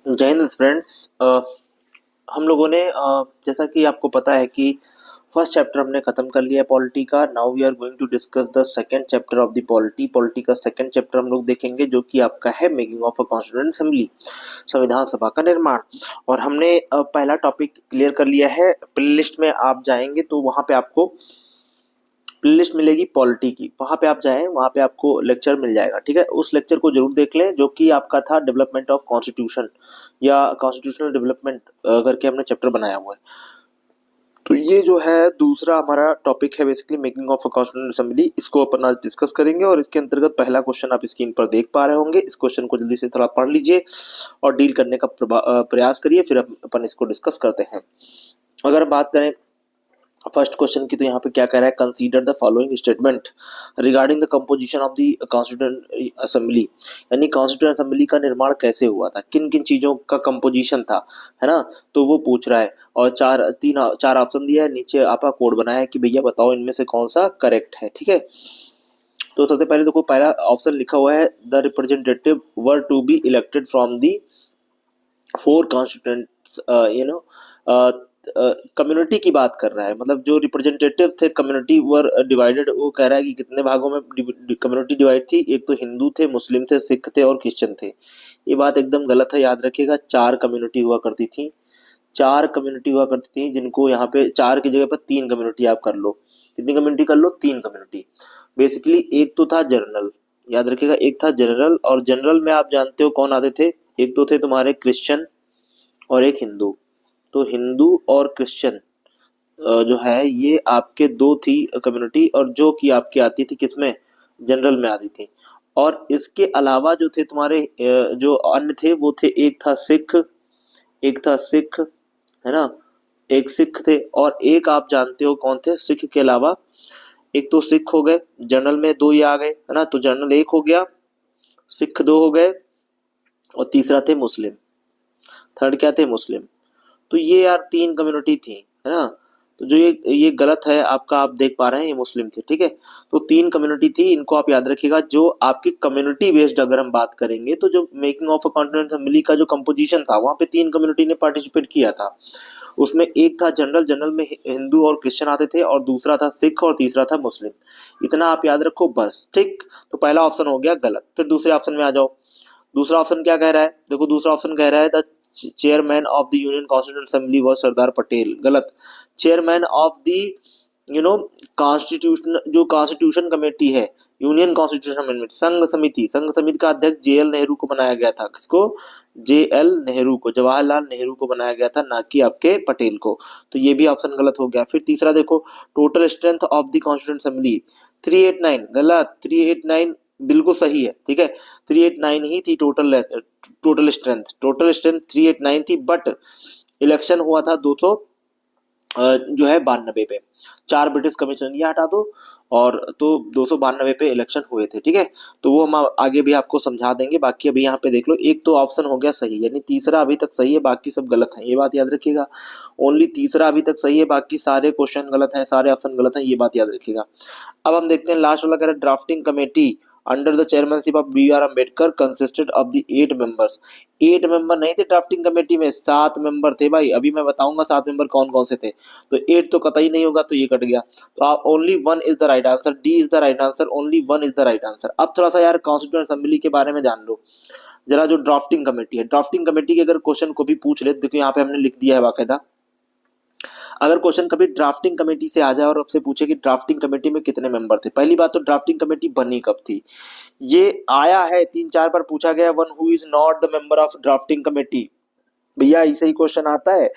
जय हिंद फ्रेंड्स। हम लोगों ने जैसा कि आपको पता है कि फर्स्ट चैप्टर हमने खत्म कर लिया है पॉलिटी का। Now we are going to discuss the second chapter of the polity. Polity का सेकंड चैप्टर हम लोग देखेंगे जो कि आपका है making of a constituent assembly, संविधान सभा का निर्माण। और हमने पहला टॉपिक क्लियर कर लिया है। प्ले लिस्ट में आप जाएंगे तो वहां पे आपको प्लेलिस्ट मिलेगी पॉलिटी की, वहां पे आप जाएं, वहां पे आपको लेक्चर मिल जाएगा। ठीक है, उस लेक्चर को जरूर देख लें जो कि आपका था डेवलपमेंट ऑफ कॉन्स्टिट्यूशन या कॉन्स्टिट्यूशनल डेवलपमेंट करके हमने चैप्टर बनाया हुआ है। तो ये जो है दूसरा हमारा टॉपिक है basically making of a constituent assembly. इसको अपन आज डिस्कस करेंगे और इसके अंतर्गत पहला क्वेश्चन आप स्क्रीन पर देख पा रहे होंगे। इस क्वेश्चन को जल्दी से थोड़ा पढ़ लीजिए और डील करने का प्रयास करिए, फिर अपन इसको डिस्कस करते हैं। अगर बात करें फर्स्ट क्वेश्चन की, तो यहाँ पे क्या कह रहा है, consider the following statement regarding the composition of the constituent assembly. यानी कॉन्स्टिट्यूएंट असेंबली का निर्माण कैसे हुआ था, किन किन चीजों का कंपोजिशन था, है ना। तो वो पूछ रहा है और चार ऑप्शन दिया है, नीचे आपका कोड बनाया है कि भैया बताओ इनमें से कौन सा करेक्ट है। ठीक है, तो सबसे पहले देखो पहला ऑप्शन लिखा हुआ है the representative were to be elected from the four constituents. Community की बात कर रहा है, मतलब जो रिप्रेजेंटेटिव थे कम्युनिटी वर डिवाइडेड। वो कह रहा है कि कितने भागों में कम्युनिटी डिवाइड थी। एक तो हिंदू थे, मुस्लिम थे, सिख थे और क्रिश्चियन थे। ये बात एकदम गलत है, याद रखिएगा। चार कम्युनिटी हुआ करती थी, चार कम्युनिटी हुआ करती थी, जिनको यहाँ पे चार की जगह पर तीन कम्युनिटी आप कर लो। कितनी कम्युनिटी कर लो? तीन कम्युनिटी। बेसिकली एक तो था जनरल, याद रखिएगा, एक था जनरल। और जनरल में आप जानते हो कौन आते थे, एक तो थे तुम्हारे क्रिश्चियन और एक हिंदू। तो हिंदू और क्रिश्चियन जो है ये आपके दो थी कम्युनिटी, और जो कि आपकी आती थी किसमें, जनरल में आती थी। और इसके अलावा जो थे तुम्हारे जो अन्य थे वो थे, एक था सिख, एक था सिख, है ना, एक सिख थे। और एक आप जानते हो कौन थे सिख के अलावा, एक तो सिख हो गए, जनरल में दो ही आ गए, है ना। तो जनरल एक हो गया, सिख दो हो गए, और तीसरा थे मुस्लिम। थर्ड क्या थे? मुस्लिम। तो ये यार तीन कम्युनिटी थी, है ना। तो जो ये गलत है आपका, आप देख पा रहे हैं, ये मुस्लिम थे। ठीक है, तो तीन कम्युनिटी थी, इनको आप याद रखिएगा। जो आपकी कम्युनिटी बेस्ड अगर हम बात करेंगे तो जो making of a constituent assembly का जो कंपोजिशन था वहां पे तीन कम्युनिटी ने पार्टिसिपेट किया था। उसमें एक था जनरल, जनरल में हिंदू और क्रिश्चियन आते थे, और दूसरा था सिख और तीसरा था मुस्लिम। इतना आप याद रखो बस। ठीक, तो पहला ऑप्शन हो गया गलत। फिर दूसरे ऑप्शन में आ जाओ। दूसरा ऑप्शन क्या कह रहा है? देखो दूसरा ऑप्शन कह रहा है the chairman of the union constituent assembly was Sardar Patel. गलत। Chairman of the you know constitution, जो कॉन्स्टिट्यूशन कमेटी है, यूनियन कॉन्स्टिट्यूशन अमेंडमेंट, संघ समिति का अध्यक्ष जेएल नेहरू को बनाया गया था। किसको? जेएल नेहरू को, जवाहरलाल नेहरू को बनाया गया था, ना कि आपके पटेल को। तो ये भी ऑप्शन गलत हो गया। फिर तीसरा देखो, total strength of the constituent assembly 389। गलत। 389 बिल्कुल सही है। ठीक है, 389 ही थी टोटल स्ट्रेंथ 389 थी। बट इलेक्शन हुआ था 200 जो है 92 पे। चार ब्रिटिश कमीशन ये हटा दो, और तो 292 पे इलेक्शन हुए थे। ठीक है, तो वो हम आगे भी आपको समझा देंगे। बाकी अभी यहाँ पे देख लो, एक तो ऑप्शन हो गया सही, यानी तीसरा अभी तक सही है, बाकी सब गलत है। ये बात याद रखिएगा, ओनली तीसरा अभी तक सही है, बाकी सारे क्वेश्चन गलत हैं, सारे ऑप्शन गलत हैं। ये बात याद रखिएगा। अब हम देखते हैं लास्ट वाला, कह रहा है drafting committee under the chairmanship of B R Ambedkar consisted of the 8 members. 8 member नहीं थे ड्राफ्टिंग कमेटी में, 7 मेंबर थे भाई। अभी मैं बताऊंगा 7 मेंबर कौन कौन से थे। तो 8 तो कतई नहीं होगा, तो ये कट गया। तो आप only one is the right answer, D is the right answer, only one is the right answer. अब थोड़ा सा यार कॉन्स्टिट्यूएंट असेंबली के बारे में जान लो जरा। जो ड्राफ्टिंग कमेटी है, ड्राफ्टिंग कमेटी के अगर क्वेश्चन को भी पूछ ले, देखो यहाँ पे हमने लिख दिया है बाकायदा। अगर क्वेश्चन कभी ड्राफ्टिंग कमेटी से आ जाए और आपसे पूछे कि ड्राफ्टिंग कमेटी में कितने मेंबर थे, पहली बात तो ड्राफ्टिंग कमेटी बनी कब थी, ये आया है 3-4 बार पूछा गया। One who is not the member of drafting committee, भैया ऐसे ही क्वेश्चन आता है।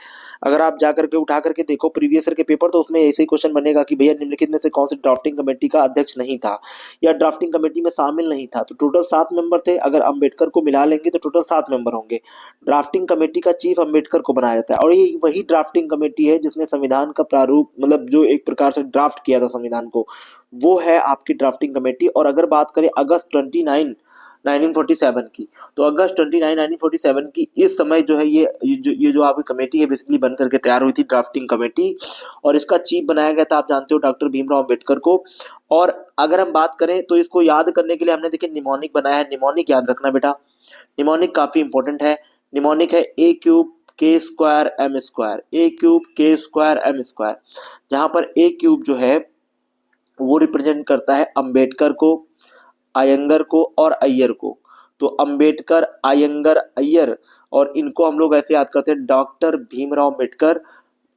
अगर आप जाकर के उठा करके देखो प्रीवियस ईयर के पेपर, तो उसमें ऐसे ही क्वेश्चन बनेगा कि भैया निम्नलिखित में से कौन सी ड्राफ्टिंग कमेटी का अध्यक्ष नहीं था या ड्राफ्टिंग कमेटी में शामिल नहीं था। तो टोटल 7 मेंबर थे, अगर अम्बेडकर को मिला लेंगे तो टोटल 7 मेंबर होंगे। ड्राफ्टिंग कमेटी का चीफ अम्बेडकर को बनाया जाता है, और ये वही ड्राफ्टिंग कमेटी है जिसने संविधान का प्रारूप, मतलब जो एक प्रकार से ड्राफ्ट किया था संविधान को, वो है आपकी ड्राफ्टिंग कमेटी। और अगर बात करें अगस्त 29 1947 की, तो अगस्त 29 1947 की इस समय जो है ये जो आपकी कमेटी है बेसिकली बन करके तैयार हुई थी, ड्राफ्टिंग कमेटी। और इसका चीफ बनाया गया था, आप जानते हो, डॉक्टर भीमराव अंबेडकर को। और अगर हम बात करें तो इसको याद करने के लिए हमने देखिए निमोनिक बनाया है। निमोनिक याद रखना बेटा, निमोनिक काफी इंपॉर्टेंट है। निमोनिक है ए क्यूब के स्क्वायर एम स्क्वायर, ए क्यूब के स्क्वायर एम स्क्वायर, जहां पर ए क्यूब जो है वो रिप्रेजेंट करता है अंबेडकर को, अयंगर को और अय्यर को। तो अंबेडकर, अयंगर, अय्यर, और इनको हम लोग ऐसे याद करते हैं डॉक्टर भीमराव अंबेडकर,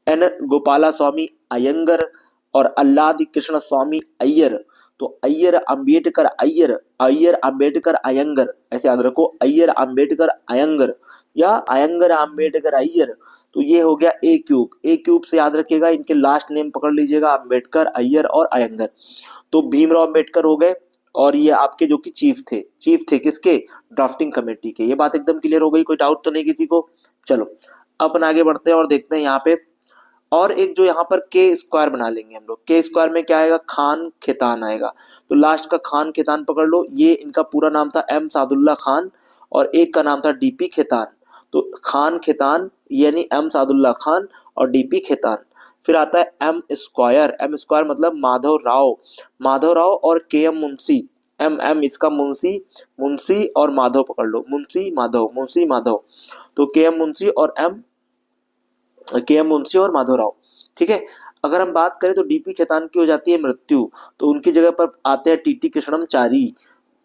एन गोपाला स्वामी अयंगर और अल्लादी कृष्ण स्वामी अय्यर। तो अय्यर अंबेडकर अय्यर, अय्यर अंबेडकर अयंगर, ऐसे याद रखो, अय्यर अंबेडकर अयंगर या अयंगर अंबेडकर अय्यर। तो ये हो गया ए क्यूब, ए क्यूब से याद रखिएगा, इनके लास्ट नेम पकड़ लीजिएगा, अंबेडकर, अय्यर और अयंगर। तो भीमराव अंबेडकर हो गए, और ये आपके जो कि चीफ थे किसके, ड्राफ्टिंग कमेटी के। ये बात एकदम क्लियर हो गई, कोई डाउट तो नहीं किसी को। चलो अपन आगे बढ़ते हैं और देखते हैं यहाँ पे, और एक जो यहाँ पर के स्क्वायर बना लेंगे हम लोग। के स्क्वायर में क्या आएगा, खान खेतान आएगा। तो लास्ट का खान खेतान पकड़ लो, ये इनका पूरा नाम था एम सादुल्ला खान और एक का नाम था डीपी खेतान। तो खान खेतान यानी एम सादुल्ला खान और डीपी खेतान। फिर आता है एम स्क्वायर, एम स्क्वायर मतलब माधव राव, माधव राव और के एम मुंशी, एम एम इसका मुंशी, मुंशी और माधव पकड़ लो, मुंशी माधव, मुंशी माधव। तो के एम मुंशी और एम, के एम मुंशी और माधवराव। ठीक है, अगर हम बात करें तो डीपी खेतान की हो जाती है मृत्यु, तो उनकी जगह पर आते हैं टीटी कृष्णमचारी।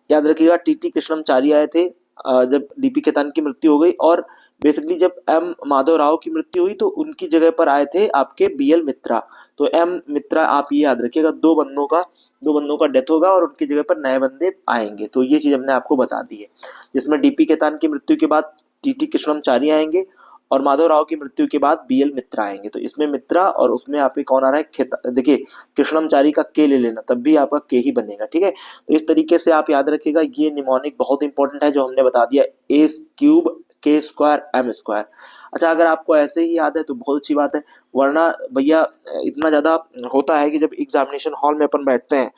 याद रखिएगा टीटी कृष्णमचारी आए थे जब डीपी खेतान की मृत्यु हो गई, और बेसिकली जब एम माधवराव की मृत्यु हुई तो उनकी जगह पर आए थे आपके बीएल मित्रा। तो एम मित्रा आप ये याद रखिएगा, दो बंदों का डेथ होगा और उनकी जगह पर नए बंदे आएंगे। तो ये चीज हमने आपको बता दी है, जिसमें डीपी खेतान की मृत्यु के बाद टीटी कृष्णमचारी आएंगे और माधवराव की मृत्यु के बाद बीएल मित्रा आएंगे। तो इसमें मित्रा और उसमें आपके कौन आ रहा है, देखिए कृष्णमचारी का के ले लेना, तब भी आपका के ही बनेगा। ठीक है, तो इस तरीके से आप याद रखिएगा, ये निमोनिक बहुत इंपॉर्टेंट है जो हमने बता दिया, ए क्यूब के स्क्वायर एम स्क्वायर। अच्छा, अगर आपको ऐसे ही याद है तो बहुत अच्छी बात है, वरना भैया इतना ज्यादा होता है कि जब एग्जामिनेशन हॉल में अपन बैठते हैं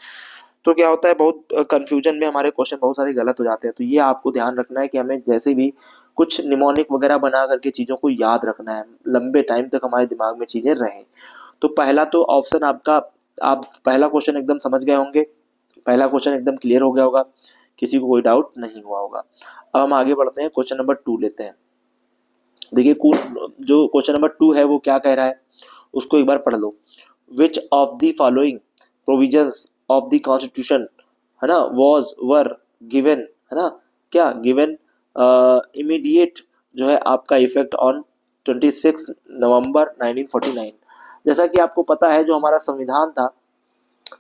तो क्या होता है, बहुत कंफ्यूजन में हमारे क्वेश्चन बहुत सारे गलत हो जाते हैं। तो ये आपको ध्यान रखना है कि हमें जैसे भी कुछ निमोनिक वगैरह बना करके चीजों को याद रखना है, लंबे टाइम तक हमारे दिमाग में चीजें रहें। तो पहला तो ऑप्शन आपका, आप पहला क्वेश्चन एकदम समझ गए होंगे, पहला क्वेश्चन एकदम क्लियर हो गया होगा, किसी को कोई डाउट नहीं हुआ होगा। अब हम आगे बढ़ते हैं, क्वेश्चन नंबर 2 लेते हैं। देखिए जो क्वेश्चन नंबर 2 है वो क्या कह रहा है, उसको एक बार पढ़ लो। Which of the following provisions of the constitution, है ना, वॉज वर गिवन, है ना, क्या गिवन इमीडिएट जो है आपका इफेक्ट ऑन 26 नवंबर 1949। जैसा कि आपको पता है, जो हमारा संविधान था,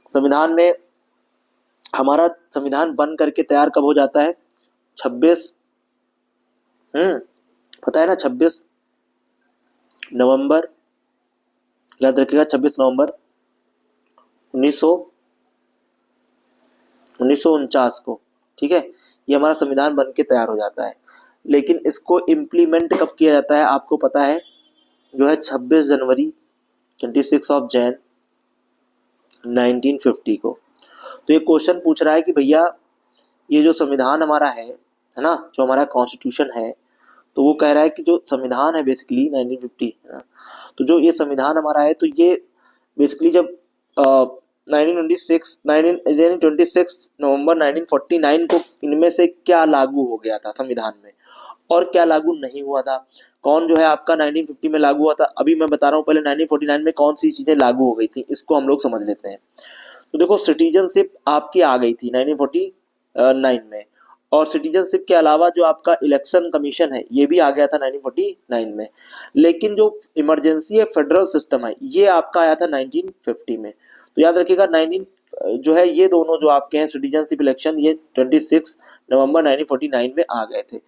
संविधान में हमारा संविधान बन करके तैयार कब हो जाता है, 26, पता है ना, 26 नवंबर, याद रखिएगा 26 नवंबर 1949 को। ठीक है, ये हमारा संविधान बन के तैयार हो जाता है, लेकिन इसको इम्प्लीमेंट कब किया जाता है आपको पता है, जो है 26 जनवरी 26 ऑफ जैन 1950 को। तो ये क्वेश्चन पूछ रहा है कि भैया ये जो संविधान हमारा है ना, जो हमारा कॉन्स्टिट्यूशन है, तो वो कह रहा है कि जो संविधान है बेसिकली 1950, है ना, तो जो ये संविधान हमारा है, तो ये बेसिकली जब 26 नवंबर 1949 को इनमें से क्या लागू हो गया था संविधान में और क्या लागू नहीं हुआ था, कौन जो है आपका 1950 में लागू हुआ था, अभी मैं बता रहा हूँ, पहले 1949 में कौन सी चीजें लागू हो गई थी, इसको हम लोग समझ लेते हैं। तो देखो, सिटीजनशिप आपकी आ गई थी 1949 में, और सिटीजनशिप के अलावा जो आपका इलेक्शन कमीशन है ये भी आ गया था 1949 में, लेकिन जो इमरजेंसी है फेडरल सिस्टम है ये आपका आया था 1950 में। तो याद रखिएगा 19 जो है, ये दोनों जो आपके हैं सिटीजनशिप इलेक्शन, ये 26 नवंबर 1949 में आ गए थे।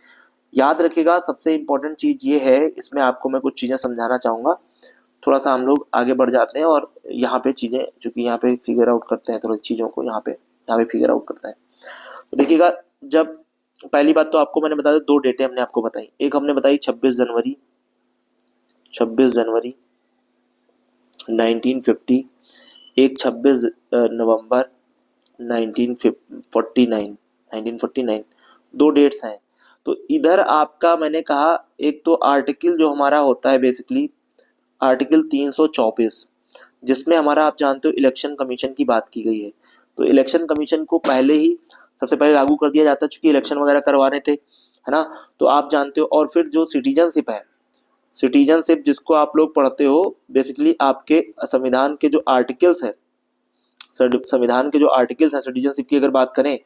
याद रखिएगा, सबसे इंपॉर्टेंट चीज ये है, इसमें आपको मैं कुछ चीजें समझाना चाहूंगा। थोड़ा सा हम लोग आगे बढ़ जाते हैं और यहाँ पे चीजें, चूंकि यहाँ पे फिगर आउट करते हैं थोड़ी चीजों को, यहाँ पे फिगर आउट करते हैं। तो देखिएगा, जब पहली बात तो आपको मैंने बताया, 2 डेटें हमने आपको बताई, एक हमने बताई 26 जनवरी 1950, एक 26 नवंबर 1949, 2 डेट्स हैं। तो इधर आपका मैंने कहा, एक तो आर्टिकल जो हमारा होता है बेसिकली आर्टिकल 324, जिसमें हमारा आप जानते हो इलेक्शन कमीशन की बात की गई है। तो इलेक्शन कमीशन को पहले ही सबसे पहले लागू कर दिया जाता है, चूंकि इलेक्शन वगैरह करवाने थे, है ना। तो आप जानते हो, और फिर जो सिटीजनशिप है, सिटीजनशिप जिसको आप लोग पढ़ते हो, बेसिकली आपके संविधान के जो आर्टिकल्स है, संविधान के जो आर्टिकल्स हैं सिटीजनशिप की अगर बात करें,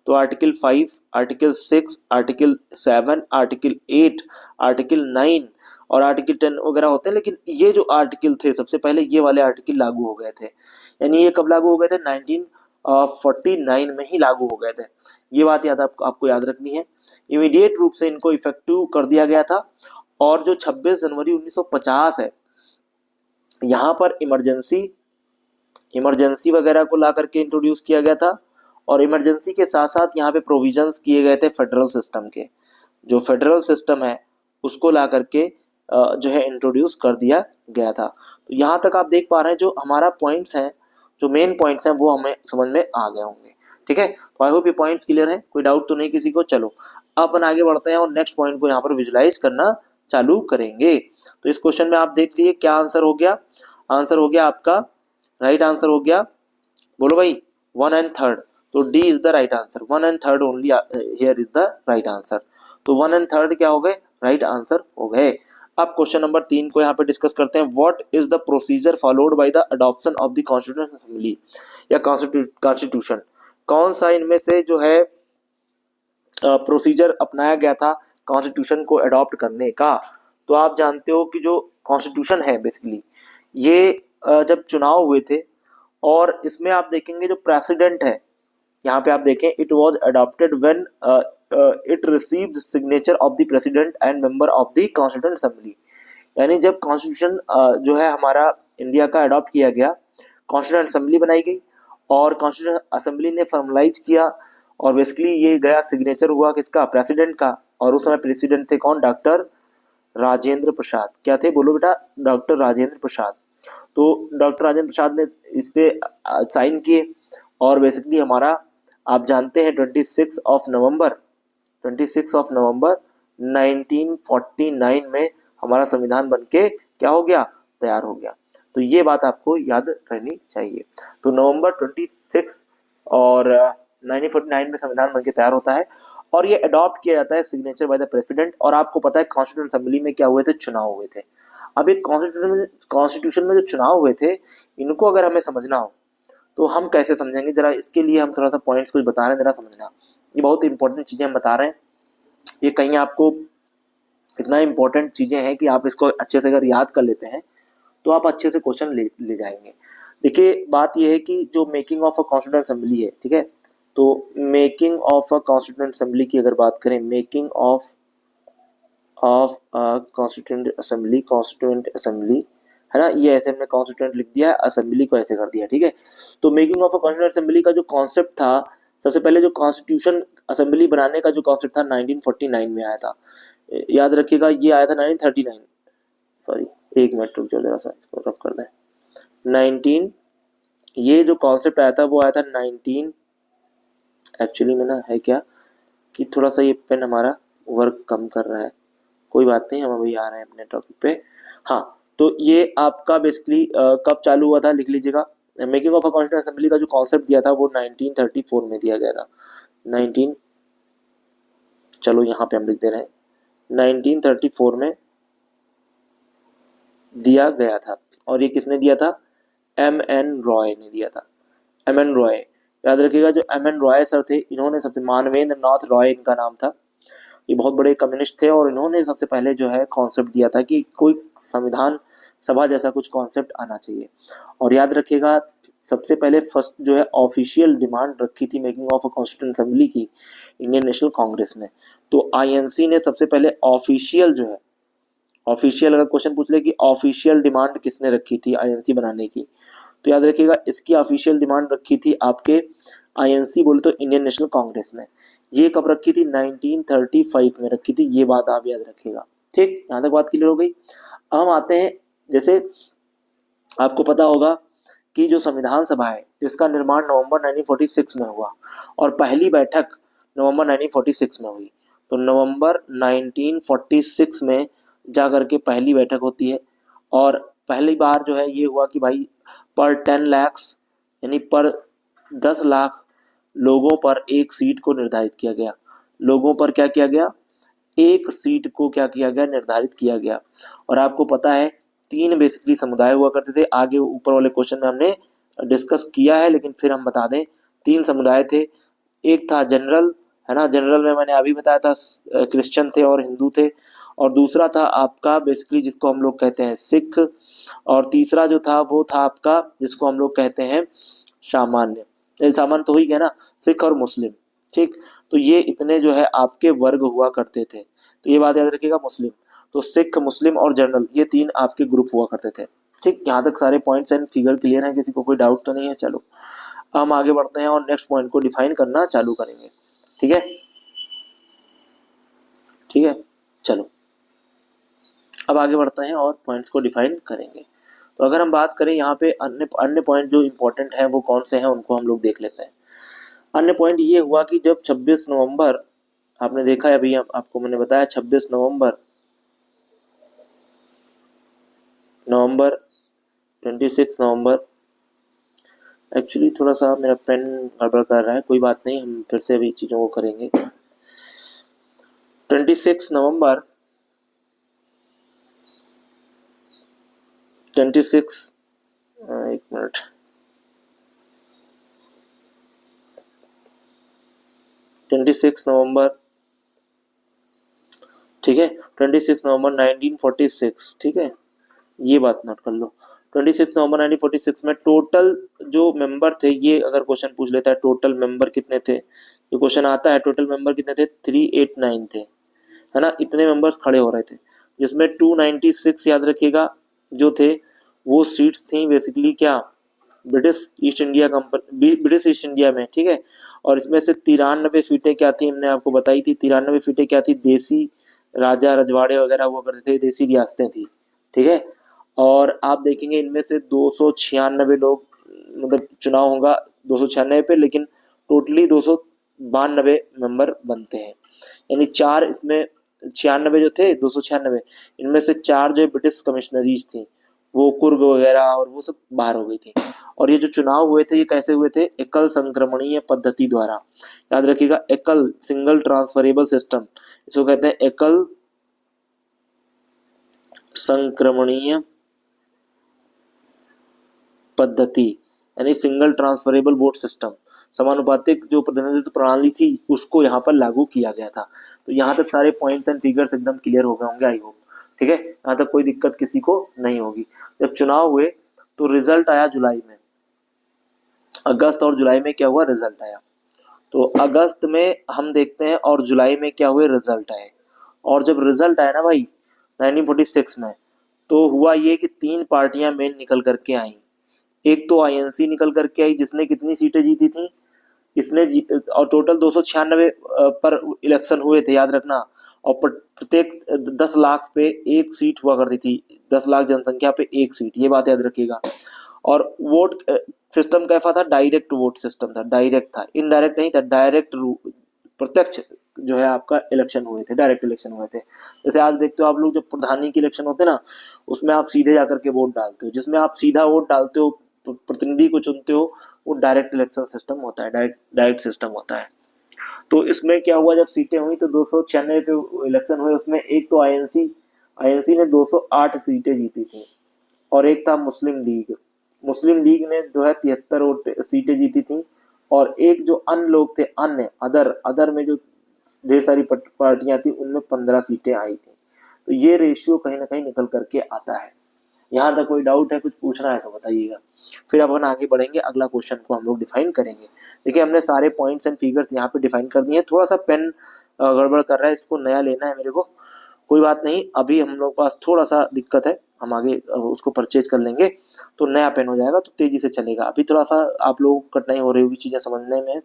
तो article 5, article 6, article 7, article 8, article 9 और आर्टिकल 10 वगैरह होते हैं। लेकिन ये जो आर्टिकल थे सबसे पहले ये वाले आर्टिकल लागू हो गए थे, यानी ये कब लागू हो गए थे, 1949 में ही लागू हो गए थे। ये बात आपको याद रखनी है। इमीडिएट रूप से इनको इफेक्टिव कर दिया गया था। और जो 26 जनवरी 1950 है, यहाँ पर इमरजेंसी वगैरह को ला करके इंट्रोड्यूस किया गया था। और इमरजेंसी के साथ साथ यहाँ पे प्रोविजंस किए गए थे फेडरल सिस्टम के, जो फेडरल सिस्टम है उसको ला करके जो है इंट्रोड्यूस कर दिया गया था। तो यहाँ तक आप देख पा रहे हैं जो हमारा पॉइंट्स हैं, जो मेन पॉइंट्स हैं वो हमें समझ में आ गए होंगे। ठीक है, तो आई होप ये पॉइंट्स क्लियर हैं, कोई डाउट तो नहीं किसी को। चलो अपन आगे बढ़ते हैं और नेक्स्ट पॉइंट को यहाँ पर विजुलाइज करना चालू करेंगे। तो इस क्वेश्चन में आप देख लिए क्या आंसर हो गया। आंसर हो गया आपका, राइट आंसर हो गया, बोलो भाई, 1 and 3। तो D is the right answer, 1 and 3 only here is the right answer. तो 1 and 3 क्या हो गए, राइट आंसर हो गए। अब क्वेश्चन नंबर 3 को यहाँ पे डिस्कस करते हैं। What is the procedure followed by the adoption of the constitution assembly या कॉन्स्टिट्यूशन। कौन सा इनमें से जो है प्रोसीजर अपनाया गया था कॉन्स्टिट्यूशन को अडॉप्ट करने का। तो आप जानते हो कि जो कॉन्स्टिट्यूशन है बेसिकली ये जब चुनाव हुए थे, और इसमें आप देखेंगे जो प्रेसिडेंट है, यहाँ पे आप देखें, it was adopted when it received signature of the president and member of the constituent assembly. यानी जब कॉन्स्टिट्यूशन जो है हमारा इंडिया का अडॉप्ट किया गया, कॉन्स्टिट्यूंट असेंबली बनाई गई और कॉन्स्टिट्यूंट असेंबली ने फॉर्मलाइज किया, और बेसिकली ये गया सिग्नेचर हुआ किसका, प्रेसिडेंट का। और उस समय प्रेसिडेंट थे कौन, डॉक्टर राजेंद्र प्रसाद। क्या थे, बोलो बेटा, डॉक्टर राजेंद्र प्रसाद। तो डॉक्टर राजेंद्र प्रसाद ने इस पे साइन किए, और बेसिकली हमारा आप जानते हैं 26 ऑफ नवंबर 1949 में हमारा संविधान बनके क्या हो गया, तैयार हो गया। तो ये बात आपको याद रहनी चाहिए। तो नवंबर 26 और 1949 में संविधान बनके तैयार होता है, और ये अडॉप्ट किया जाता है सिग्नेचर बाय द प्रेसिडेंट। और आपको पता है कॉन्स्टिट्यूंट असेंबली में क्या हुए थे, चुनाव हुए थे। अब एक कॉन्स्टिट्यूशन में जो चुनाव हुए थे, इनको अगर हमें समझना हो तो हम कैसे समझेंगे, जरा इसके लिए हम थोड़ा सा पॉइंट्स कुछ बता रहे हैं, जरा समझना। ये बहुत इंपॉर्टेंट चीजें हम बता रहे हैं, ये कहीं आपको इतना इंपॉर्टेंट चीजें हैं कि आप इसको अच्छे से अगर याद कर लेते हैं तो आप अच्छे से क्वेश्चन ले जाएंगे। देखिए बात यह है कि जो making of a constituent assembly है, ठीक है, तो making of a constituent assembly की अगर बात करें, मेकिंग ऑफ कॉन्स्टिट्यूंट असेंबली है ना, ये ऐसे हमने कॉन्स्टिट्यूंट लिख दिया है, असेंबली को ऐसे कर दिया। ठीक है, तो making of a constituent assembly का जो कॉन्सेप्ट था, सबसे पहले जो कॉन्स्टिट्यूशन असेंबली बनाने का जो कॉन्सेप्ट था 1949 में आया था। याद रखिएगा ये आया था 1939, सॉरी एक मिनट रुक जाओ, जरा सा इसको रब कर दें। 19 ये जो कॉन्सेप्ट आया था वो आया था 19, एक्चुअली में ना है क्या कि थोड़ा सा ये पेन हमारा वर्क कम कर रहा है, कोई बात नहीं, हम अभी आ रहे हैं अपने टॉपिक पे। हाँ, तो ये आपका बेसिकली कब चालू हुआ था, लिख लीजिएगा। Making of a constituent assembly का जो कॉन्सेप्ट दिया था वो 1934 में दिया गया था। 19, चलो यहाँ पे हम लिख दे रहे हैं, 1934 में दिया गया था। और ये किसने दिया था, M.N. रॉय ने दिया था। M.N. रॉय, याद रखिएगा, जो M.N. रॉय सर थे, इन्होंने सबसे, मानवेंद्र नाथ रॉय इनका नाम था, ये बहुत बड़े कम्युनिस्ट थे, और इन्होंने सबसे पहले जो है कॉन्सेप्ट दिया था कि कोई संविधान सभा जैसा कुछ कॉन्सेप्ट आना चाहिए। और याद रखिएगा सबसे पहले फर्स्ट जो है ऑफिशियल डिमांड रखी थी making of a constituent assembly की इंडियन नेशनल कांग्रेस ने। तो आईएनसी ने सबसे पहले ऑफिशियल जो है, ऑफिशियल अगर क्वेश्चन पूछ ले कि ऑफिशियल डिमांड किसने रखी थी आईएनसी बनाने की, तो याद रखिएगा इसकी ऑफिशियल डिमांड रखी थी आपके आईएनसी बोले तो इंडियन नेशनल कांग्रेस ने। ये कब रखी थी, 1935 में रखी थी, ये बात आप याद रखिएगा। ठीक, यहाँ तक बात क्लियर हो गई। अब हम आते हैं, जैसे आपको पता होगा कि जो संविधान सभा है इसका निर्माण नवंबर 1946 में हुआ, और पहली बैठक नवंबर 1946 में हुई। तो नवंबर 1946 में जा करके पहली बैठक होती है, और पहली बार जो है ये हुआ कि भाई पर 10 लाख यानी पर 10 लाख लोगों पर एक सीट को निर्धारित किया गया। लोगों पर क्या किया गया, एक सीट को क्या किया गया, निर्धारित किया गया। और आपको पता है 3 बेसिकली समुदाय हुआ करते थे, आगे ऊपर वाले क्वेश्चन में हमने डिस्कस किया है, लेकिन फिर हम बता दें 3 समुदाय थे। एक था जनरल, है ना, जनरल में मैंने अभी बताया था क्रिश्चियन थे और हिंदू थे। और दूसरा था आपका बेसिकली जिसको हम लोग कहते हैं सिख। और तीसरा जो था वो था आपका जिसको हम लोग कहते हैं सामान्य। सामान्य तो ही गया ना, सिख और मुस्लिम। ठीक, तो ये इतने जो है आपके वर्ग हुआ करते थे। तो ये बात याद रखिएगा, मुस्लिम तो सिख, मुस्लिम और जनरल, ये 3 आपके ग्रुप हुआ करते थे। ठीक, यहाँ तक सारे पॉइंट्स एंड फिगर क्लियर हैं, किसी को कोई डाउट तो नहीं है। चलो हम आगे बढ़ते हैं और नेक्स्ट पॉइंट को डिफाइन करना चालू करेंगे। ठीक है, ठीक है, चलो अब आगे बढ़ते हैं और पॉइंट्स को डिफाइन करेंगे। तो अगर हम बात करें यहाँ पे अन्य अन्य पॉइंट जो इंपॉर्टेंट है वो कौन से हैं, उनको हम लोग देख लेते हैं। अन्य पॉइंट ये हुआ कि जब 26 नवंबर, आपने देखा है अभी आपको मैंने बताया 26 नवंबर 26 नवंबर, एक्चुअली थोड़ा सा मेरा पेन गड़बड़ कर रहा है, कोई बात नहीं, हम फिर से अभी चीज़ों को करेंगे। 26 नवंबर 26 एक मिनट 26 नवंबर, ठीक है, 26 नवंबर 1946, ठीक है, ये बात नोट कर लो। 26 नवंबर 1946 में टोटल जो मेंबर थे, ये अगर क्वेश्चन पूछ लेता है टोटल मेंबर कितने थे, ये क्वेश्चन आता है टोटल मेंबर कितने थे, 389 थे, है ना, इतने मेंबर्स खड़े हो रहे थे, जिसमें 296 याद रखिएगा जो थे वो सीट्स थी बेसिकली क्या, British east India company, British east India में। ठीक है, और इसमें से 93 सीटें क्या थी, हमने आपको बताई थी 93 सीटें क्या थी, देसी राजा रजवाड़े वगैरह हुआ करते थे, देसी रियासतें थी। ठीक है, और आप देखेंगे इनमें से 296 लोग, मतलब चुनाव होगा 296 पे, लेकिन टोटली 292 मेंबर बनते हैं, यानी 4 इसमें 96 जो थे, 296 इनमें से 4 जो ब्रिटिश कमिश्नरीज थी, वो कुर्ग वगैरह और वो सब बाहर हो गई थी। और ये जो चुनाव हुए थे ये कैसे हुए थे, एकल संक्रमणीय पद्धति द्वारा। याद रखिएगा, एकल, सिंगल ट्रांसफरेबल सिस्टम, इसको कहते हैं एकल संक्रमणीय पद्धति, यानी सिंगल ट्रांसफरेबल वोट सिस्टम। समानुपातिक जो प्रतिनिधित्व प्रणाली थी उसको यहाँ पर लागू किया गया था। तो यहाँ तक सारे पॉइंट्स एंड फिगर्स एकदम क्लियर हो गए होंगे, आई होप। ठीक है, यहाँ तक कोई दिक्कत किसी को नहीं होगी। जब चुनाव हुए तो रिजल्ट आया जुलाई में, अगस्त और जुलाई में क्या हुआ, रिजल्ट आया। तो अगस्त में हम देखते हैं और जुलाई में क्या हुए, रिजल्ट आए। और जब रिजल्ट आया ना भाई 1946 में, तो हुआ ये कि 3 पार्टियां मेन निकल करके आई। एक तो आईएनसी निकल करके आई जिसने कितनी सीटें जीती थी, और टोटल 296 पर इलेक्शन हुए थे, याद रखना। और प्रत्येक 10 लाख पे एक सीट हुआ करती थी, 10 लाख जनसंख्या पे एक सीट, ये बात याद रखिएगा। और वोट सिस्टम कैसा था, डायरेक्ट वोट सिस्टम था, डायरेक्ट था, इनडायरेक्ट नहीं था, डायरेक्ट प्रत्यक्ष जो है आपका इलेक्शन हुए थे, डायरेक्ट इलेक्शन हुए थे। जैसे आज देखते हो आप लोग, जब प्रधानी की इलेक्शन होते हैं ना, उसमें आप सीधे जाकर के वोट डालते हो, जिसमें आप सीधा वोट डालते हो, प्रतिनिधि को चुनते हो, वो डायरेक्ट इलेक्शन सिस्टम होता है, डायरेक्ट सिस्टम होता है। तो इसमें क्या हुआ, जब सीटें हुई तो 296 पे इलेक्शन हुए, उसमें एक तो आईएनसी ने 208 सीटें जीती थी, और एक था मुस्लिम लीग ने जो है 73 सीटें जीती थी। और एक जो अन्य लोग थे, अन्य अदर में जो ढेर सारी पार्टियां थी, उनमें 15 सीटें आई थी। तो ये रेशियो कहीं ना कहीं निकल करके आता है। यहाँ तक कोई डाउट है, कुछ पूछना है तो बताइएगा, फिर अपन आगे बढ़ेंगे, अगला क्वेश्चन को हम लोग डिफाइन करेंगे। देखिए हमने सारे पॉइंट्स एंड फिगर्स यहाँ पे डिफाइन कर दिए हैं। थोड़ा सा पेन गड़बड़ कर रहा है, इसको नया लेना है मेरे को, कोई बात नहीं, अभी हम लोग पास थोड़ा सा दिक्कत है, हम आगे उसको परचेज कर लेंगे तो नया पेन हो जाएगा, तो तेजी से चलेगा। अभी थोड़ा सा आप लोगों को कठिनाई हो रही होगी चीजें समझने में,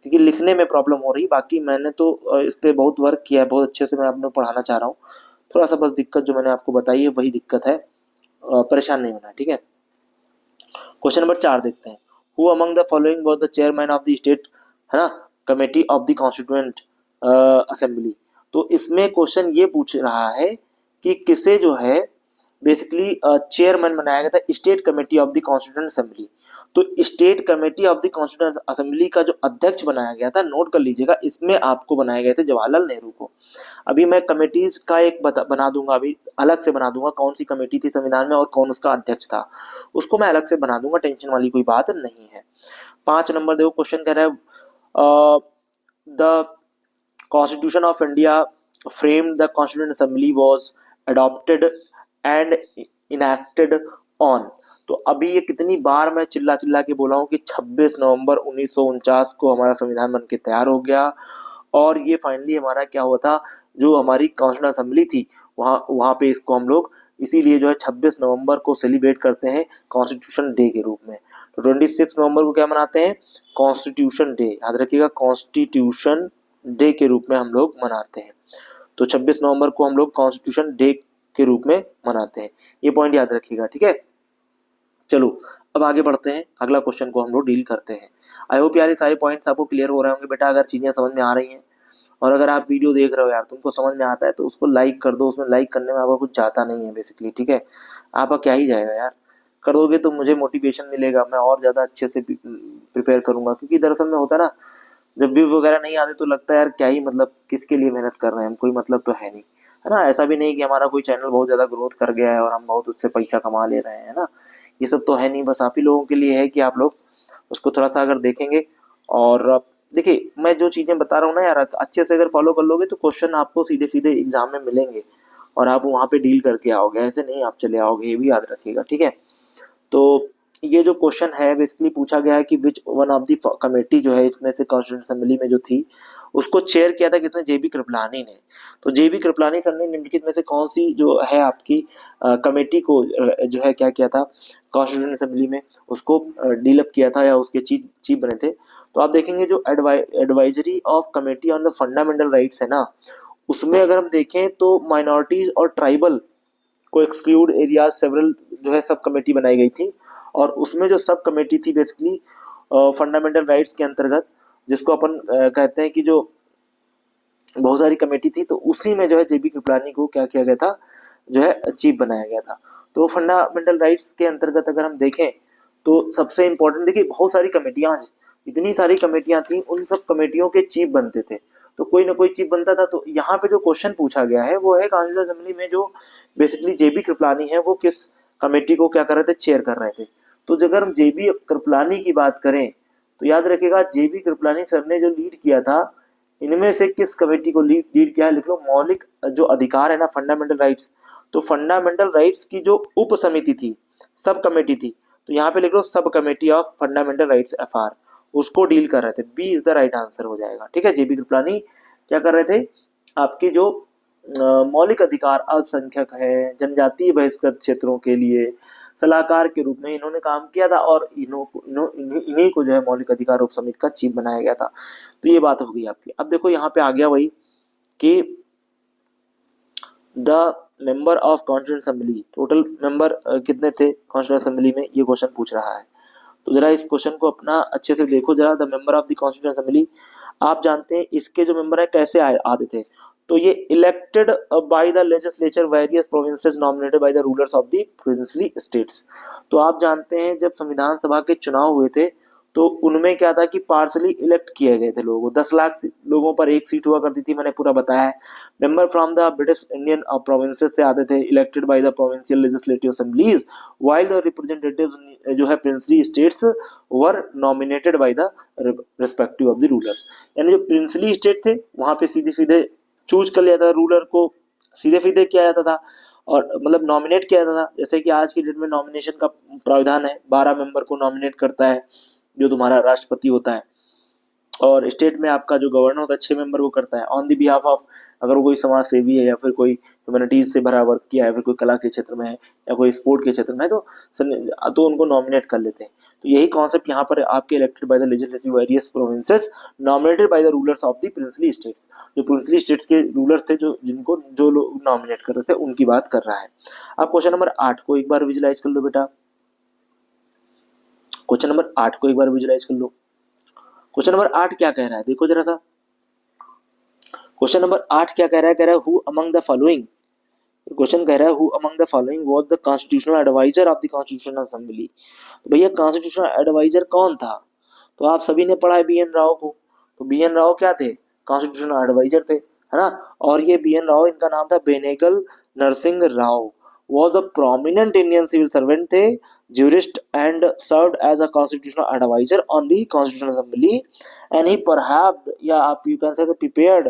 क्योंकि लिखने में प्रॉब्लम हो रही। बाकी मैंने तो इस पे बहुत वर्क किया है, बहुत अच्छे से मैं आपको पढ़ाना चाह रहा हूँ। थोड़ा सा बस दिक्कत जो मैंने आपको बताई है वही दिक्कत है, परेशान नहीं होना, ठीक है। क्वेश्चन नंबर 4 देखते हैं। Who among the following was the chairman of the state, है ना, committee of the constituent assembly. तो इसमें क्वेश्चन ये पूछ रहा है कि किसे जो है बेसिकली चेयरमैन बनाया गया था state committee of the constituent assembly. तो state committee of the constituent assembly का जो अध्यक्ष बनाया गया था, नोट कर लीजिएगा, इसमें आपको बनाए गए थे जवाहरलाल नेहरू को। अभी मैं कमेटीज का एक बना दूंगा, अभी अलग से बना दूंगा कौन सी कमेटी थी संविधान में और कौन उसका अध्यक्ष था, उसको मैं अलग से बना दूंगा, टेंशन वाली कोई बात नहीं है। 5 नंबर देखो, क्वेश्चन कह रहा है the constitution of India framed the constituent assembly was adopted and enacted on। तो अभी ये कितनी बार मैं चिल्ला चिल्ला के बोला हूँ कि 26 नवंबर 1949 को हमारा संविधान बन के तैयार हो गया, और ये फाइनली हमारा क्या हुआ था, जो हमारी कॉन्स्टिट्यूंट असेंबली थी वहां पे इसको हम लोग इसीलिए जो है 26 नवंबर को सेलिब्रेट करते हैं कॉन्स्टिट्यूशन डे के रूप में। तो 26 नवंबर को क्या मनाते हैं, कॉन्स्टिट्यूशन डे, याद रखिएगा, कॉन्स्टिट्यूशन डे के रूप में हम लोग मनाते हैं। तो 26 नवंबर को हम लोग कॉन्स्टिट्यूशन डे के रूप में मनाते हैं, ये पॉइंट याद रखिएगा, ठीक है। चलो अब आगे बढ़ते हैं, अगला क्वेश्चन को हम लोग डील करते हैं। आई होप यार ये सारे पॉइंट्स आपको क्लियर हो रहे होंगे बेटा। अगर चीजें समझ में आ रही हैं और अगर आप वीडियो देख रहे हो यार, तुमको समझ में आता है तो उसको लाइक कर दो, उसमें लाइक करने में आपका कुछ जाता नहीं है बेसिकली, ठीक है। आपका क्या ही जाएगा यार, कर दोगे तो मुझे मोटिवेशन मिलेगा, मैं और ज्यादा अच्छे से प्रिपेयर करूंगा। क्योंकि दरअसल में होता है ना, जब व्यू वगैरह नहीं आते तो लगता है यार क्या ही मतलब, किसके लिए मेहनत कर रहे हैं हम, कोई मतलब तो है नहीं, है ना। ऐसा भी नहीं कि हमारा कोई चैनल बहुत ज्यादा ग्रोथ कर गया है और हम बहुत उससे पैसा कमा ले रहे हैं, है ना। ये सब तो है नहीं, बस आप ही लोगों के लिए है कि आप लोग उसको थोड़ा सा अगर देखेंगे। और देखिए मैं जो चीजें बता रहा हूँ ना यार, अच्छे से अगर फॉलो कर लोगे तो क्वेश्चन आपको सीधे सीधे एग्जाम में मिलेंगे और आप वहां पे डील करके आओगे, ऐसे नहीं आप चले आओगे, ये भी याद रखिएगा, ठीक है। तो ये जो क्वेश्चन है बेसिकली पूछा गया है कि which one of the committee जो है इसमें से कॉन्स्टिट्यूंट असेंबली में जो थी उसको चेयर किया था किसने, जेबी कृपलानी ने। तो जेबी कृपलानी सर ने निम्नलिखित में से कौन सी जो है आपकी कमेटी को जो है क्या किया था कॉन्स्टिट्यूंट असेंबली में, उसको डीलअप किया था या उसके चीफ बने थे। तो आप देखेंगे जो advisory of committee on the fundamental rights है ना, उसमें अगर हम देखें तो माइनॉरिटीज और ट्राइबल को एक्सक्लूड एरियाज सेवरल जो है सब कमेटी बनाई गई थी। और उसमें जो सब कमेटी थी बेसिकली फंडामेंटल राइट्स के अंतर्गत, जिसको अपन कहते हैं कि जो बहुत सारी कमेटी थी, तो उसी में जो है जेबी कृपलानी को क्या किया गया था, जो है चीफ बनाया गया था। तो फंडामेंटल राइट्स के अंतर्गत अगर हम देखें तो सबसे इंपॉर्टेंट, देखिए बहुत सारी कमेटियां, इतनी सारी कमेटियां थी, उन सब कमेटियों के चीफ बनते थे, तो कोई ना कोई चीफ बनता था। तो यहाँ पे जो क्वेश्चन पूछा गया है वो है कॉन्स्टिट्यूंट असेंबली में जो बेसिकली जेबी कृपलानी है वो किस कमेटी को क्या कर रहे थे, चेयर कर रहे थे। तो अगर हम जेबी कृपलानी की बात करें तो याद रखिएगा जेबी कृपलानी सर ने जो लीड किया था, इनमें से किस कमेटी को लीड किया है, लिख लो, मौलिक जो अधिकार है ना, फंडामेंटल राइट्स। तो फंडामेंटल राइट्स की जो उप समिति थी, सब कमेटी थी, तो यहाँ पे लिख लो sub committee of fundamental rights FR, उसको डील कर रहे थे। B is the right answer हो जाएगा, ठीक है। जेबी कृपलानी क्या कर रहे थे, आपकी जो मौलिक अधिकार अल्पसंख्यक है, जनजातीय बहिष्कृत क्षेत्रों के लिए सलाहकार के रूप में इन्होंने काम किया था, और इन्हीं को जो है मौलिक अधिकार उप समिति का चीफ बनाया गया था। तो ये बात हो गई आपकी। अब देखो यहाँ पे आ गया वही कि the member of constituent assembly, total member कितने थे कॉन्स्टिट्यूंट असेंबली में, ये क्वेश्चन पूछ रहा है। तो जरा इस क्वेश्चन को अपना अच्छे से देखो जरा। The member of the constituent assembly, आप जानते हैं इसके जो मेंबर है कैसे आते थे, तो ये elected by the legislature various provinces nominated by the rulers of the princely states. तो आप जानते हैं जब संविधान सभा के चुनाव हुए थे तो उनमें क्या था कि पार्सली इलेक्ट किए गए थे लोगों, 10 लाख लोगों पर एक सीट हुआ करती थी, मैंने पूरा बताया है। Member from the British Indian provinces से आते थे, elected by the provincial legislative assemblies, while the representatives जो है princely states were nominated by the respective of the rulers. यानी जो प्रिंसली स्टेट थे वहां पे सीधे सीधे चूज कर लिया था, रूलर को सीधे सीधे किया जाता था, और मतलब नॉमिनेट किया जाता था। जैसे कि आज की डेट में नॉमिनेशन का प्रावधान है, 12 मेंबर को नॉमिनेट करता है जो तुम्हारा राष्ट्रपति होता है, और स्टेट में आपका जो गवर्नर होता है 6 मेंबर को करता है ऑन द बिहाफ ऑफ, अगर वो कोई समाज सेवी है या फिर कोई ह्यूमैनिटीज से भरा वर्क किया है, फिर कोई कला के क्षेत्र में है या कोई स्पोर्ट के क्षेत्र में है, तो उनको नॉमिनेट कर लेते हैं। तो यही कॉन्सेप्ट यहाँ पर आपके elected by the legislative various provinces nominated by the rulers of the princely states, जो प्रिंसली स्टेट्स के रूलर्स थे जो लोग नॉमिनेट करते थे उनकी बात कर रहा है। अब क्वेश्चन नंबर 8 को एक बार विजुलाइज कर लो बेटा, क्वेश्चन नंबर 8 को एक बार विजुलाइज कर लो। क्वेश्चन नंबर 8 क्या कह रहा है, देखो जरा सा। क्वेश्चन नंबर 8 क्या कह रहा है, who among the following question कह रहा है who among the following was the constitutional adviser of the constitutional assembly. तो भैया कॉन्स्टिट्यूशनल एडवाइजर कौन था? तो आप सभी ने पढ़ा है बी एन राव को। तो बी एन राव क्या थे? कॉन्स्टिट्यूशनल एडवाइजर थे, है ना। और ये बी एन राव, इनका नाम था Benegal Narasimha Rao. Was the prominent Indian civil servant थे, jurist and served as a constitutional advisor on the constitutional assembly, and he perhaps, yeah, you can say that prepared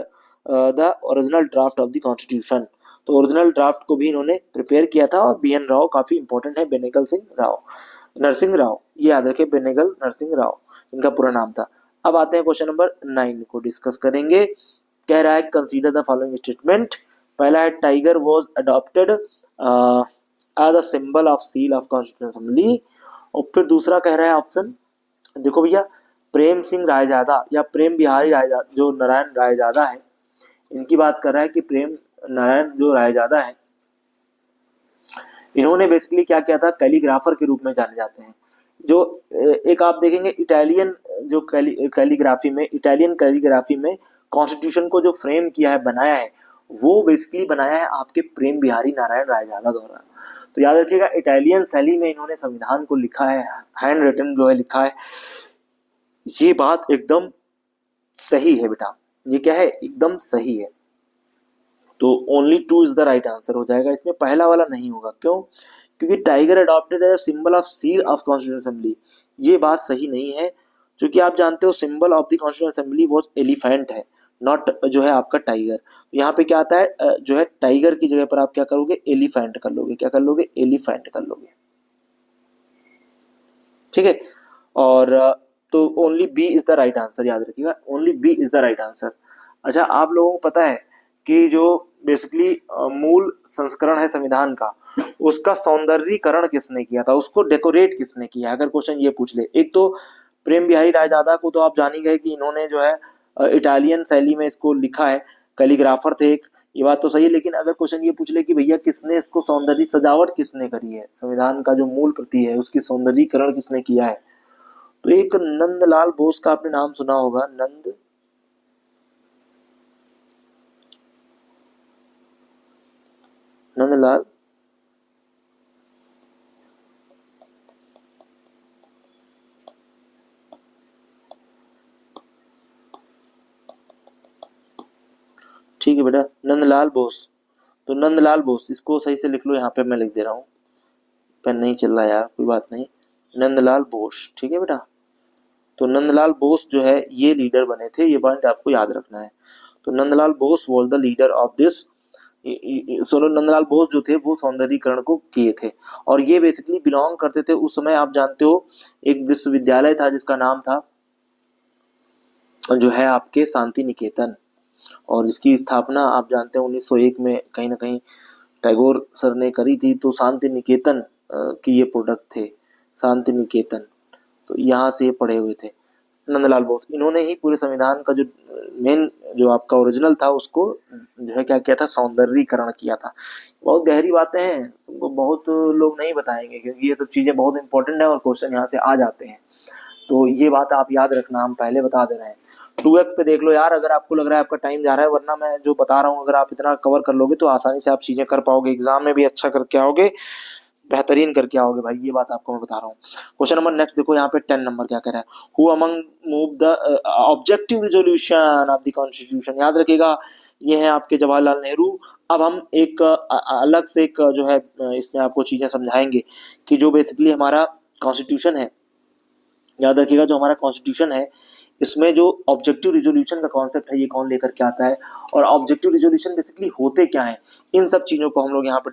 the original draft of the constitution। तो original draft को भी इन्होंने prepare किया था। और B N Rao काफी important है, बेनेगल सिंह राव, नरसिंह राव, ये याद रखे, बेनेगल नरसिंह राव इनका पूरा नाम था। अब आते हैं क्वेश्चन नंबर 9 को डिस्कस करेंगे। कह रहा है कंसीडर द फॉलोइंग स्टेटमेंट। पहला है tiger was adopted as a symbol of seal of constitution assembly. और फिर दूसरा कह रहा है ऑप्शन, देखो भैया, प्रेम सिंह रायजादा या प्रेम बिहारी रायजादा, जो नारायण रायजादा है, इनकी बात कर रहा है कि प्रेम नारायण जो रायजादा है, इन्होंने बेसिकली क्या किया था, कैलीग्राफर के रूप में जाने जाते हैं। जो एक आप देखेंगे इटालियन जो कैलीग्राफी में, इटालियन कैलीग्राफी में कॉन्स्टिट्यूशन को जो फ्रेम किया है, बनाया है, वो बेसिकली बनाया है आपके प्रेम बिहारी नारायण रायजादा द्वारा। तो याद रखिएगा, इटालियन शैली में इन्होंने संविधान को लिखा है, हैंड रिटन जो है लिखा है। ये बात एकदम सही है बेटा, ये क्या है, एकदम सही है। तो only 2 is the right answer हो जाएगा इसमें, पहला वाला नहीं होगा। क्यों? क्योंकि tiger adopted as symbol of seal of constitution assembly, ये बात सही नहीं है। क्योंकि आप जानते हो symbol of the constitution assembly वो एलिफेंट है, नॉट जो है आपका टाइगर। तो यहाँ पे क्या आता है, जो है टाइगर की जगह पर आप क्या करोगे, एलिफेंट कर लोगे। क्या कर लोगे? एलिफेंट कर लोगे, ठीक है। और तो only B is the right answer, याद रखिएगा, only B is the right answer. अच्छा, आप लोगों को पता है कि जो बेसिकली मूल संस्करण है संविधान का, उसका सौंदर्यीकरण किसने किया था, उसको डेकोरेट किसने किया? अगर क्वेश्चन ये पूछ ले। एक तो प्रेम बिहारी रायजादा को तो आप जान ही गए कि इन्होंने जो है इटालियन शैली में इसको लिखा है, कैलीग्राफर थे एक, ये बात तो सही है। लेकिन अगर क्वेश्चन ये पूछ ले कि भैया किसने इसको सौंदर्य सजावट किसने करी है, संविधान का जो मूल प्रति है उसकी सौंदर्यीकरण किसने किया है, तो एक नंदलाल बोस का आपने नाम सुना होगा, नंदलाल ठीक है बेटा, नंदलाल बोस। तो नंदलाल बोस, इसको सही से लिख लो, यहाँ पे मैं लिख दे रहा हूँ, पेन नहीं चल रहा यार, कोई बात नहीं, नंदलाल बोस, ठीक है बेटा। तो नंदलाल बोस जो है ये लीडर बने थे, ये पॉइंट आपको याद रखना है। तो Nandlal Bose was the leader of this. Solo Nandlal Bose जो थे वो सौंदर्यीकरण को किए थे। और ये बेसिकली बिलोंग करते थे उस समय, आप जानते हो, एक विश्वविद्यालय था जिसका नाम था जो है आपके शांति निकेतन। और जिसकी स्थापना आप जानते हैं 1901 में कहीं ना कहीं टैगोर सर ने करी थी। तो शांति निकेतन की ये प्रोडक्ट थे, शांति निकेतन। तो यहाँ से ये पढ़े हुए थे नंदलाल बोस। इन्होंने ही पूरे संविधान का जो मेन जो आपका ओरिजिनल था उसको जो है क्या किया था, सौंदर्यीकरण किया था। बहुत गहरी बातें हैं, तुमको बहुत लोग नहीं बताएंगे क्योंकि ये सब चीजें बहुत इंपॉर्टेंट है और क्वेश्चन यहाँ से आ जाते हैं। तो ये बात आप याद रखना, हम पहले बता दे रहे हैं। 2x पे देख लो यार, अगर आपको लग रहा है आपका टाइम जा रहा है, वरना मैं जो बता रहा हूँ अगर आप इतना कवर कर लोगे तो आसानी से आप चीजें कर पाओगे, एग्जाम में भी अच्छा करके आओगे, बेहतरीन करके आओगे भाई, ये बात आपको मैं बता रहा हूँ। क्वेश्चन नंबर नेक्स्ट देखो, यहाँ पे 10 नंबर क्या कह रहा है, who among move the objective resolution of the constitution. याद रखिएगा, ये है आपके जवाहरलाल नेहरू। अब हम एक अलग से एक जो है इसमें आपको चीजें समझाएंगे कि जो बेसिकली हमारा कॉन्स्टिट्यूशन है, याद रखिएगा जो हमारा कॉन्स्टिट्यूशन है इसमें जो ऑब्जेक्टिव रिजोल्यूशन का कॉन्सेप्ट है ये कौन लेकर के आता है, और ऑब्जेक्टिव रिजोल्यूशन बेसिकली होते क्या है, इन सब चीजों को हम लोग यहाँ पर